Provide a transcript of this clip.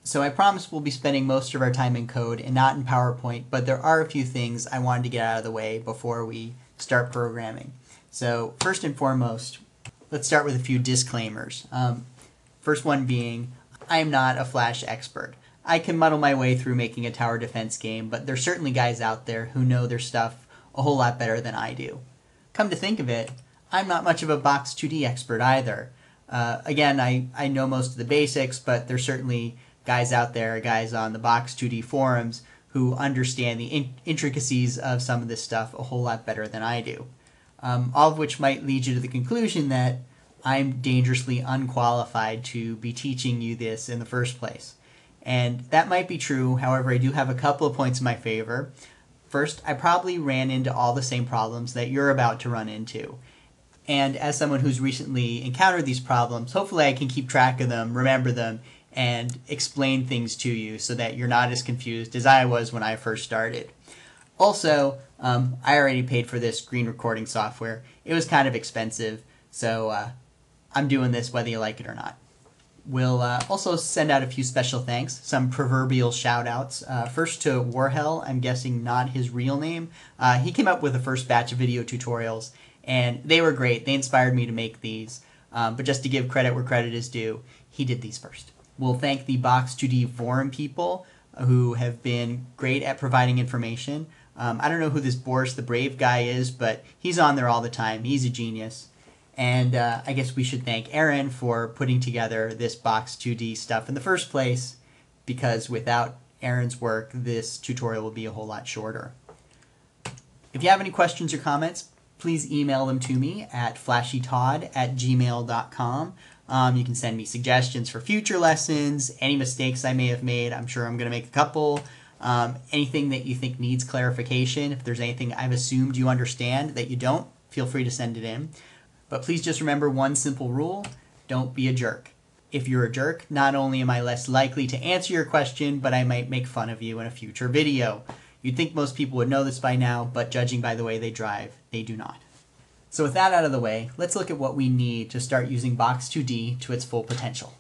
So I promise we'll be spending most of our time in code and not in PowerPoint, but there are a few things I wanted to get out of the way before we start programming. So first and foremost, let's start with a few disclaimers. First one being, I am not a Flash expert. I can muddle my way through making a tower defense game, but there's certainly guys out there who know their stuff a whole lot better than I do. Come to think of it, I'm not much of a Box 2D expert either. Again, I know most of the basics, but there's certainly guys out there, guys on the Box 2D forums, who understand the intricacies of some of this stuff a whole lot better than I do. All of which might lead you to the conclusion that I'm dangerously unqualified to be teaching you this in the first place. And that might be true, however, I do have a couple of points in my favor. First, I probably ran into all the same problems that you're about to run into. And as someone who's recently encountered these problems, hopefully I can keep track of them, remember them, and explain things to you so that you're not as confused as I was when I first started. Also, I already paid for this screen recording software. It was kind of expensive, so I'm doing this whether you like it or not. We'll also send out a few special thanks, some proverbial shout-outs. First to Warhell, I'm guessing not his real name. He came up with the first batch of video tutorials, and they were great. They inspired me to make these. But just to give credit where credit is due, he did these first. We'll thank the Box 2D forum people who have been great at providing information. I don't know who this Boris the Brave guy is, but he's on there all the time. He's a genius. And I guess we should thank Aaron for putting together this Box 2D stuff in the first place, because without Aaron's work, this tutorial will be a whole lot shorter. If you have any questions or comments, please email them to me at flashytodd@gmail.com. You can send me suggestions for future lessons, any mistakes I may have made. I'm sure I'm going to make a couple. Anything that you think needs clarification. If there's anything I've assumed you understand that you don't, feel free to send it in. But please just remember one simple rule: don't be a jerk. If you're a jerk, not only am I less likely to answer your question, but I might make fun of you in a future video. You'd think most people would know this by now, but judging by the way they drive, they do not. So with that out of the way, let's look at what we need to start using Box 2D to its full potential.